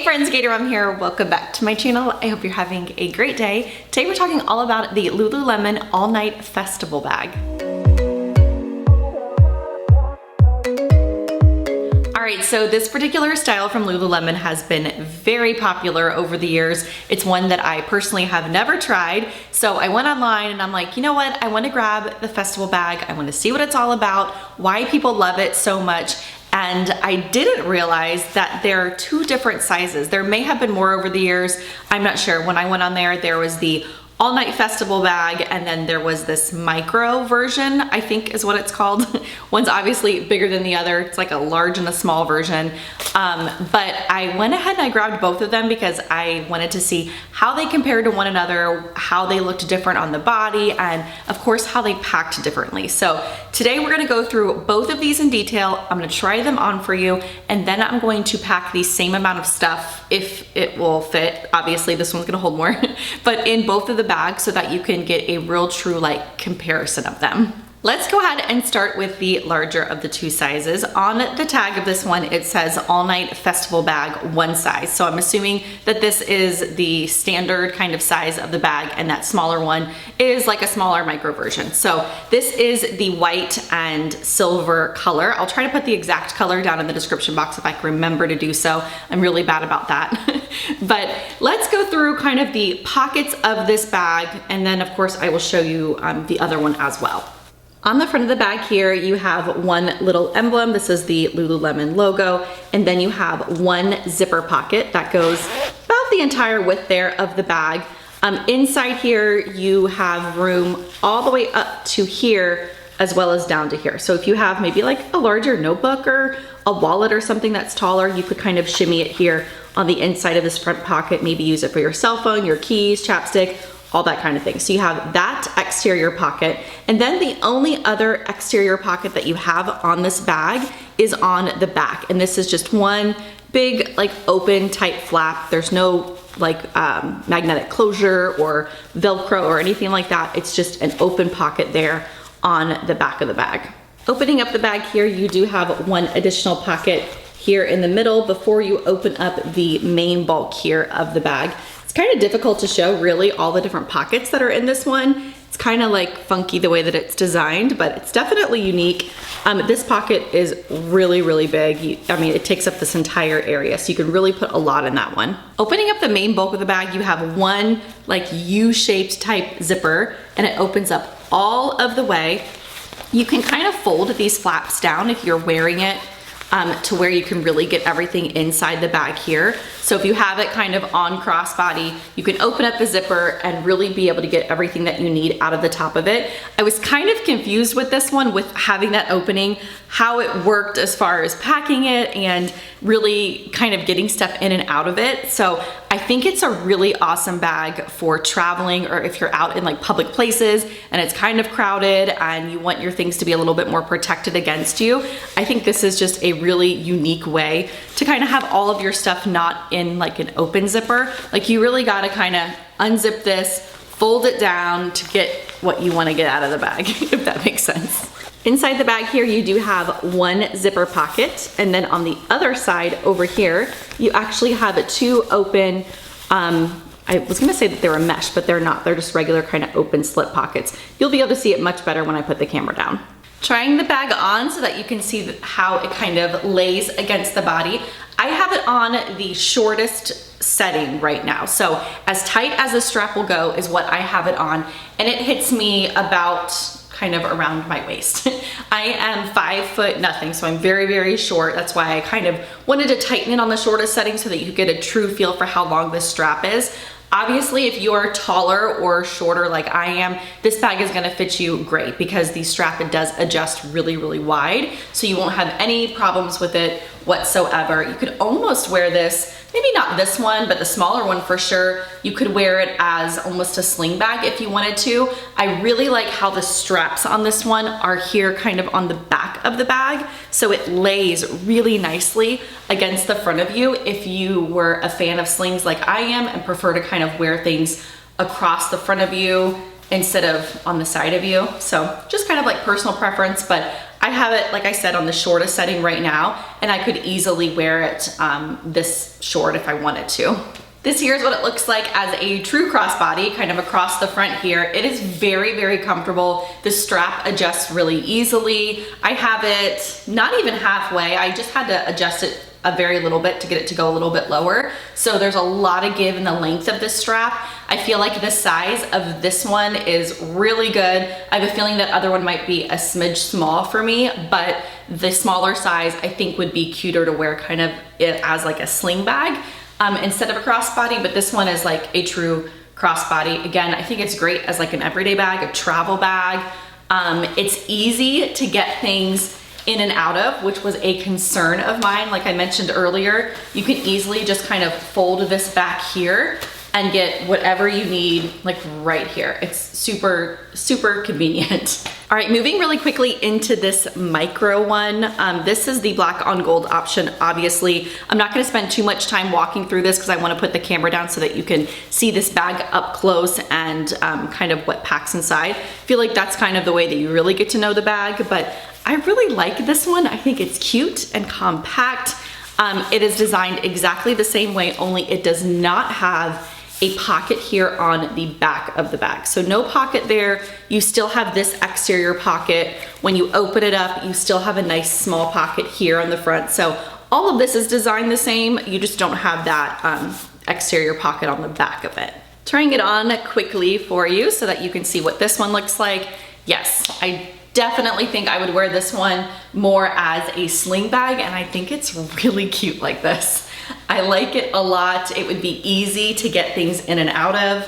friends, Gator Mom here. Welcome back to my channel. I hope you're having a great day. Today we're talking all about the Lululemon All Night Festival Bag. Alright, so this particular style from Lululemon has been very popular over the years. It's one that I personally have never tried. So I went online and I'm like, you know what? I want to grab the festival bag. I want to see what it's all about, why people love it so much. And I didn't realize that there are two different sizes. There may have been more over the years. I'm not sure. When I went on there was the all night festival bag, and then there was this micro version, I think is what it's called. One's obviously bigger than the other. It's like a large and a small version. But I went ahead and I grabbed both of them because I wanted to see how they compared to one another, how they looked different on the body, and of course how they packed differently. So today we're gonna go through both of these in detail. I'm gonna try them on for you, and then I'm going to pack the same amount of stuff if it will fit. Obviously this one's gonna hold more, but in both of the bags so that you can get a real true like comparison of them. Let's go ahead and start with the larger of the two sizes. On the tag of this one, it says all night festival bag, one size. So I'm assuming that this is the standard kind of size of the bag, and that smaller one is like a smaller micro version. So this is the white and silver color. I'll try to put the exact color down in the description box if I can remember to do so. I'm really bad about that. But let's go through kind of the pockets of this bag, and then of course I will show you the other one as well. On the front of the bag here, you have one little emblem. This is the Lululemon logo. And then you have one zipper pocket that goes about the entire width there of the bag. Inside here, you have room all the way up to here as well as down to here. So if you have maybe like a larger notebook or a wallet or something that's taller, you could kind of shimmy it here on the inside of this front pocket, maybe use it for your cell phone, your keys, chapstick, all that kind of thing. So you have that exterior pocket, and then the only other exterior pocket that you have on this bag is on the back. And this is just one big like open type flap. There's no like magnetic closure or Velcro or anything like that. It's just an open pocket there on the back of the bag. Opening up the bag here, you do have one additional pocket here in the middle before you open up the main bulk here of the bag. It's kind of difficult to show really all the different pockets that are in this one. It's kind of like funky the way that it's designed, but it's definitely unique. This pocket is really, really big. I mean, it takes up this entire area, so you can really put a lot in that one. Opening up the main bulk of the bag, you have one like U-shaped type zipper, and it opens up all of the way. You can kind of fold these flaps down if you're wearing it to where you can really get everything inside the bag here. So if you have it kind of on crossbody, you can open up the zipper and really be able to get everything that you need out of the top of it. I was kind of confused with this one with having that opening, how it worked as far as packing it and really kind of getting stuff in and out of it. So I think it's a really awesome bag for traveling, or if you're out in like public places and it's kind of crowded and you want your things to be a little bit more protected against you. I think this is just a really unique way to kind of have all of your stuff not in like an open zipper. Like you really got to kind of unzip this, fold it down to get what you want to get out of the bag, if that makes sense. Inside the bag here, you do have one zipper pocket, and then on the other side over here, you actually have two open, I was gonna say that they were mesh, but they're not. They're just regular kind of open slip pockets. You'll be able to see it much better when I put the camera down. Trying the bag on so that you can see how it kind of lays against the body. I have it on the shortest setting right now. So as tight as the strap will go is what I have it on, and it hits me about kind of around my waist. I am 5 foot nothing, so I'm very, very short. That's why I kind of wanted to tighten it on the shortest setting so that you get a true feel for how long this strap is. Obviously, if you're taller or shorter like I am, this bag is gonna fit you great because the strap, it does adjust really, really wide, so you won't have any problems with it whatsoever. You could almost wear this, maybe not this one, but the smaller one for sure. You could wear it as almost a sling bag if you wanted to. I really like how the straps on this one are here kind of on the back of the bag, so it lays really nicely against the front of you if you were a fan of slings like I am and prefer to kind of wear things across the front of you instead of on the side of you. So just kind of like personal preference, but I have it, like I said, on the shortest setting right now, and I could easily wear it this short if I wanted to. This here is what it looks like as a true crossbody, kind of across the front here. It is very, very comfortable. The strap adjusts really easily. I have it not even halfway. I just had to adjust it a very little bit to get it to go a little bit lower. So there's a lot of give in the length of this strap. I feel like the size of this one is really good. I have a feeling that other one might be a smidge small for me, but the smaller size I think would be cuter to wear kind of it as like a sling bag instead of a crossbody, but this one is like a true crossbody. Again, I think it's great as like an everyday bag, a travel bag. It's easy to get things in and out of, which was a concern of mine. Like I mentioned earlier, you can easily just kind of fold this back here and get whatever you need like right here. It's super, super convenient. All right, moving really quickly into this micro one. This is the black on gold option, obviously. I'm not gonna spend too much time walking through this because I wanna put the camera down so that you can see this bag up close and kind of what packs inside. I feel like that's kind of the way that you really get to know the bag, but I really like this one. I think it's cute and compact. It is designed exactly the same way, only it does not have a pocket here on the back of the bag. So no pocket there. You still have this exterior pocket. When you open it up, you still have a nice small pocket here on the front. So all of this is designed the same. You just don't have that exterior pocket on the back of it. Trying it on quickly for you so that you can see what this one looks like. Yes, I definitely think I would wear this one more as a sling bag, and I think it's really cute like this. I like it a lot. It would be easy to get things in and out of.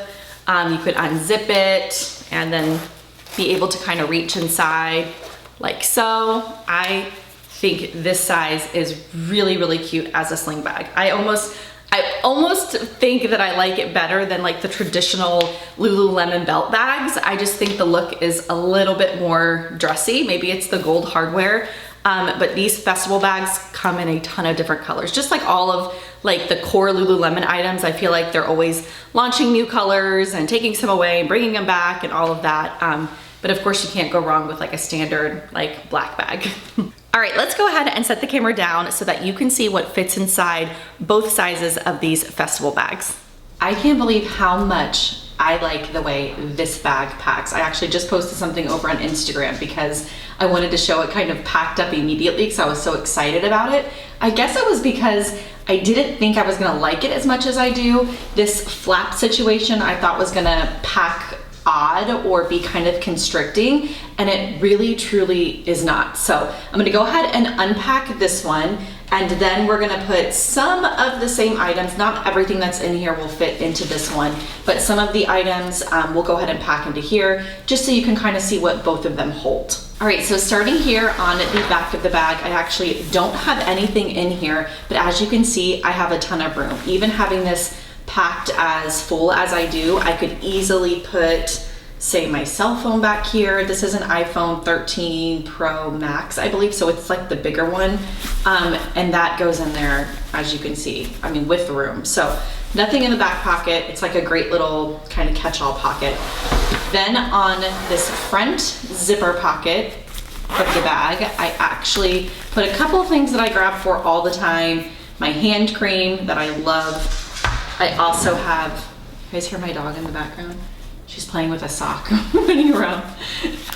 You could unzip it and then be able to kind of reach inside like so. I think this size is really, really cute as a sling bag. I almost think that I like it better than like the traditional Lululemon belt bags. I just think the look is a little bit more dressy. Maybe it's the gold hardware. But these festival bags come in a ton of different colors. Just like all of like the core Lululemon items, I feel like they're always launching new colors and taking some away and bringing them back and all of that. But of course you can't go wrong with like a standard like black bag. All right, let's go ahead and set the camera down so that you can see what fits inside both sizes of these festival bags. I can't believe how much I like the way this bag packs. I actually just posted something over on Instagram because I wanted to show it kind of packed up immediately because I was so excited about it. I guess it was because I didn't think I was gonna like it as much as I do. This flap situation I thought was gonna pack odd or be kind of constricting, and it really truly is not. So I'm gonna go ahead and unpack this one, and then we're gonna put some of the same items. Not everything that's in here will fit into this one, but some of the items we'll go ahead and pack into here just so you can kind of see what both of them hold. All right, so starting here on the back of the bag, I actually don't have anything in here, but as you can see, I have a ton of room. Even having this packed as full as I do, I could easily put, say, my cell phone back here. This is an iPhone 13 Pro Max, I believe, so it's like the bigger one. And that goes in there, as you can see, I mean, with room. So nothing in the back pocket. It's like a great little kind of catch-all pocket. Then on this front zipper pocket of the bag, I actually put a couple of things that I grab for all the time. My hand cream that I love. I also have, you guys hear my dog in the background? She's playing with a sock, running around.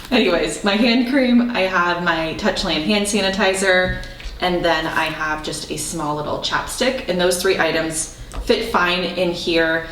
Anyways, my hand cream, I have my Touchland hand sanitizer, and then I have just a small little chapstick, and those three items fit fine in here.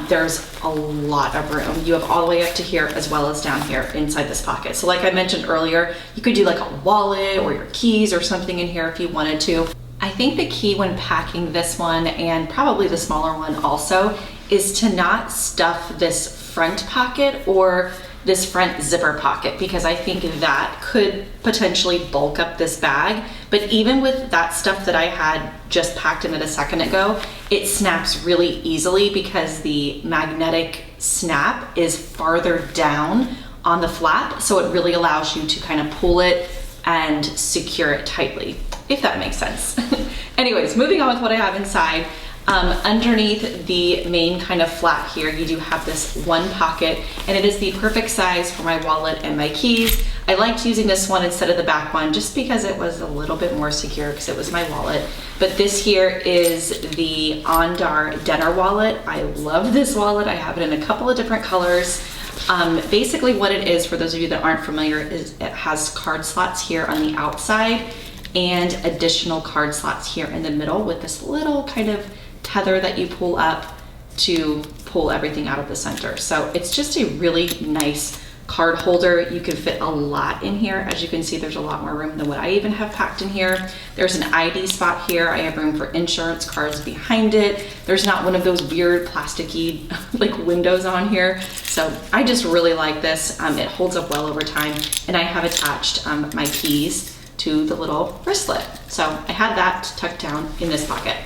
There's a lot of room. You have all the way up to here as well as down here inside this pocket. So like I mentioned earlier, you could do like a wallet or your keys or something in here if you wanted to. I think the key when packing this one, and probably the smaller one also, is to not stuff this front pocket or this front zipper pocket, because I think that could potentially bulk up this bag. But even with that stuff that I had just packed in it a second ago, it snaps really easily because the magnetic snap is farther down on the flap, so it really allows you to kind of pull it and secure it tightly, if that makes sense. Anyways, moving on with what I have inside. Underneath the main kind of flap here, you do have this one pocket, and it is the perfect size for my wallet and my keys. I liked using this one instead of the back one just because it was a little bit more secure because it was my wallet. But this here is the Ondar Denner wallet. I love this wallet. I have it in a couple of different colors. Basically what it is, for those of you that aren't familiar, is it has card slots here on the outside and additional card slots here in the middle with this little kind of tether that you pull up to pull everything out of the center. So it's just a really nice card holder. You can fit a lot in here. As you can see, there's a lot more room than what I even have packed in here. There's an ID spot here. I have room for insurance cards behind it. There's not one of those weird plasticky like windows on here. So I just really like this. It holds up well over time, and I have attached my keys to the little wristlet. So I had that tucked down in this pocket.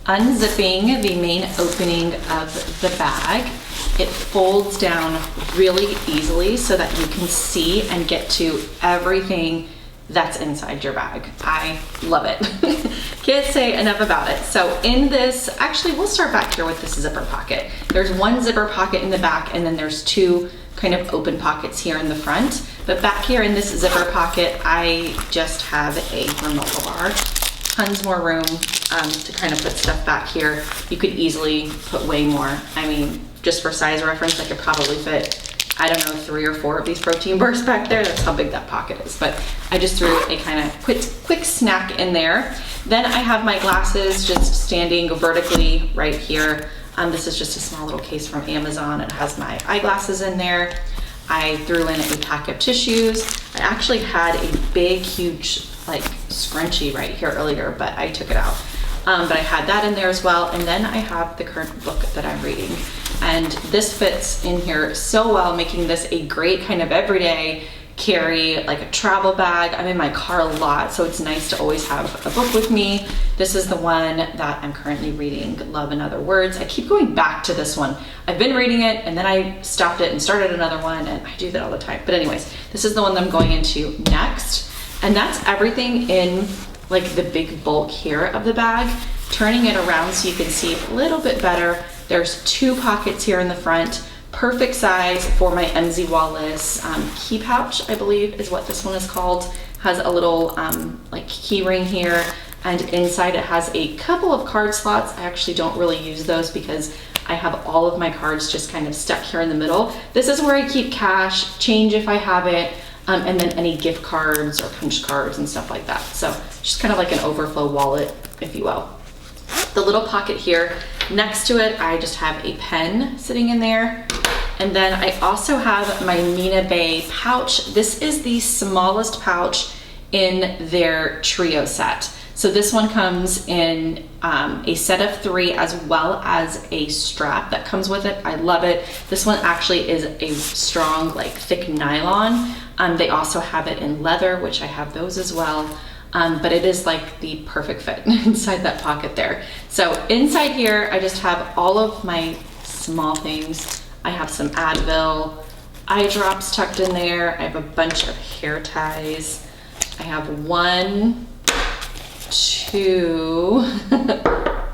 Unzipping the main opening of the bag, it folds down really easily so that you can see and get to everything that's inside your bag. I love it. Can't say enough about it. So in this, actually we'll start back here with this zipper pocket. There's one zipper pocket in the back, and then there's two kind of open pockets here in the front. But back here in this zipper pocket, I just have a granola bar. Tons more room to kind of put stuff back here. You could easily put way more. I mean, just for size reference, I could probably fit, I don't know, 3 or 4 of these protein bars back there. That's how big that pocket is. But I just threw a kind of quick snack in there. Then I have my glasses just standing vertically right here. This is just a small little case from Amazon. It has my eyeglasses in there. I threw in a pack of tissues. I actually had a big, huge, like scrunchie right here earlier, but I took it out. But I had that in there as well. And then I have the current book that I'm reading. And this fits in here so well, making this a great kind of everyday carry, like a travel bag. I'm in my car a lot, so it's nice to always have a book with me. This is the one that I'm currently reading, Love in Other Words. I keep going back to this one. I've been reading it, and then I stopped it and started another one, and I do that all the time. But anyways, this is the one that I'm going into next. And that's everything in like the big bulk here of the bag. Turning it around so you can see a little bit better. There's 2 pockets here in the front. Perfect size for my MZ Wallace key pouch, I believe is what this one is called. Has a little like key ring here, and inside it has a couple of card slots. I actually don't really use those because I have all of my cards just kind of stuck here in the middle. This is where I keep cash, change if I have it, and then any gift cards or punch cards and stuff like that. So just kind of like an overflow wallet, if you will. The little pocket here, next to it, I just have a pen sitting in there. And then I also have my Nina Bay pouch. This is the smallest pouch in their trio set. So this one comes in a set of 3 as well as a strap that comes with it. I love it. This one actually is a strong, like thick nylon. They also have it in leather, which I have those as well. But it is like the perfect fit inside that pocket there. So inside here, I just have all of my small things. I have some Advil, eye drops tucked in there. I have a bunch of hair ties. I have 1, 2,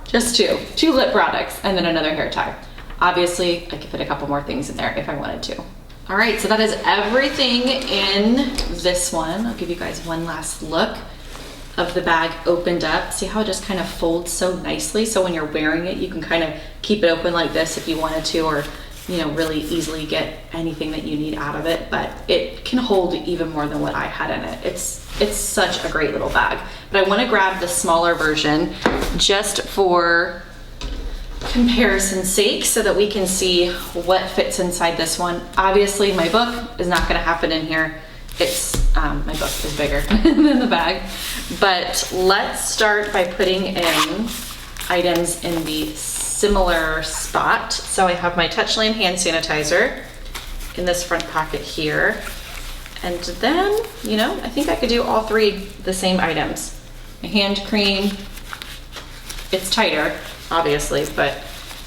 just 2 lip products, and then another hair tie. Obviously, I could fit a couple more things in there if I wanted to. All right, so that is everything in this one. I'll give you guys one last look of the bag opened up. See how it just kind of folds so nicely? So when you're wearing it, you can kind of keep it open like this if you wanted to, or you know, really easily get anything that you need out of it, but it can hold even more than what I had in it. It's such a great little bag. But I want to grab the smaller version just for comparison's sake so that we can see what fits inside this one. Obviously my book is not going to happen in here. It's my book is bigger than the bag, but let's start by putting in items in the similar spot. So I have my Touchland hand sanitizer in this front pocket here, and then, you know, I think I could do all 3 the same items. My hand cream, it's tighter obviously, but,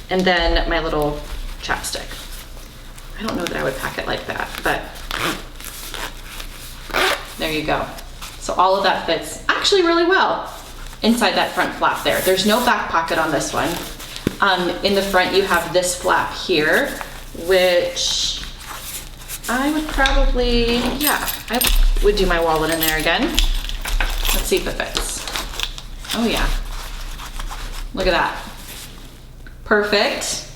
and then my little chapstick. I don't know that I would pack it like that, but there you go. So all of that fits actually really well inside that front flap there. There's no back pocket on this one. In the front you have this flap here, which I would probably, yeah, I would do my wallet in there again. Let's see if it fits. Oh yeah, look at that. Perfect,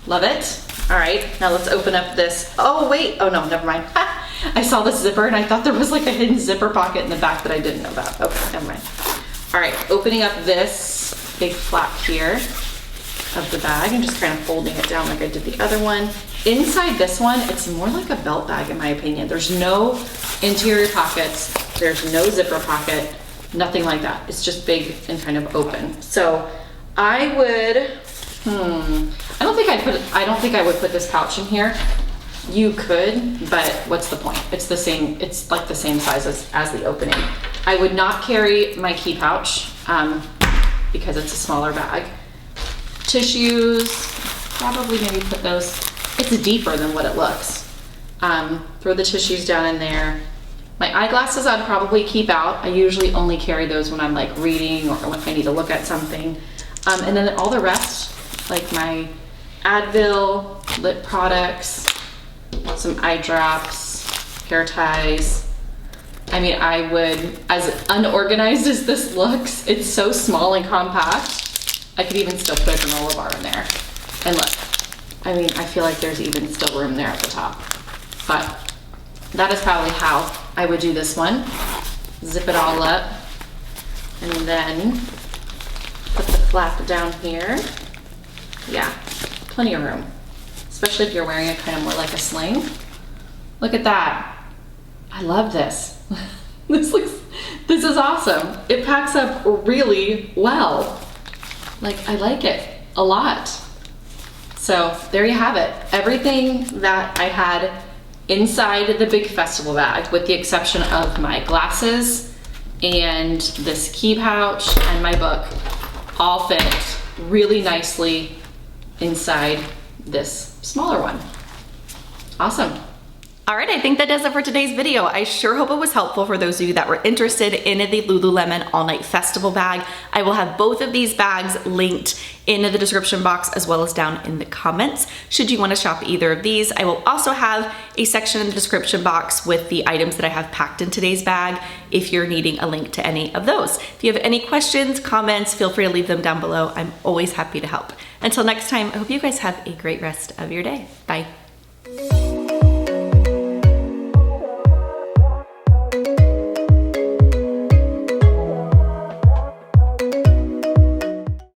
love it. All right, now let's open up this. Oh wait, oh no, never mind. I saw this zipper and I thought there was like a hidden zipper pocket in the back that I didn't know about. Okay, never mind. All right, opening up this big flap here of the bag and just kind of folding it down like I did the other one. Inside this one, it's more like a belt bag in my opinion. There's no interior pockets, there's no zipper pocket, nothing like that. It's just big and kind of open. So I would, I don't think I would put this pouch in here. You could, but what's the point? It's the same, it's like the same size as the opening. I would not carry my key pouch because it's a smaller bag. Tissues, probably maybe put those, it's deeper than what it looks. Throw the tissues down in there. My eyeglasses I'd probably keep out. I usually only carry those when I'm like reading or when I need to look at something. And then all the rest, like my Advil, lip products, some eye drops, hair ties. I mean, I would, as unorganized as this looks, it's so small and compact. I could even still put a granola bar in there. And look, I mean, I feel like there's even still room there at the top. But that is probably how I would do this one. Zip it all up and then put the flap down here. Yeah, plenty of room, especially if you're wearing it kind of more like a sling. Look at that. I love this. This is awesome. It packs up really well. Like, I like it a lot. So there you have it. Everything that I had inside the big festival bag, with the exception of my glasses and this key pouch and my book, all fit really nicely inside this smaller one. Awesome. All right, I think that does it for today's video. I sure hope it was helpful for those of you that were interested in the Lululemon All Night Festival bag. I will have both of these bags linked in the description box as well as down in the comments. Should you want to shop either of these, I will also have a section in the description box with the items that I have packed in today's bag if you're needing a link to any of those. If you have any questions, comments, feel free to leave them down below. I'm always happy to help. Until next time, I hope you guys have a great rest of your day. Bye.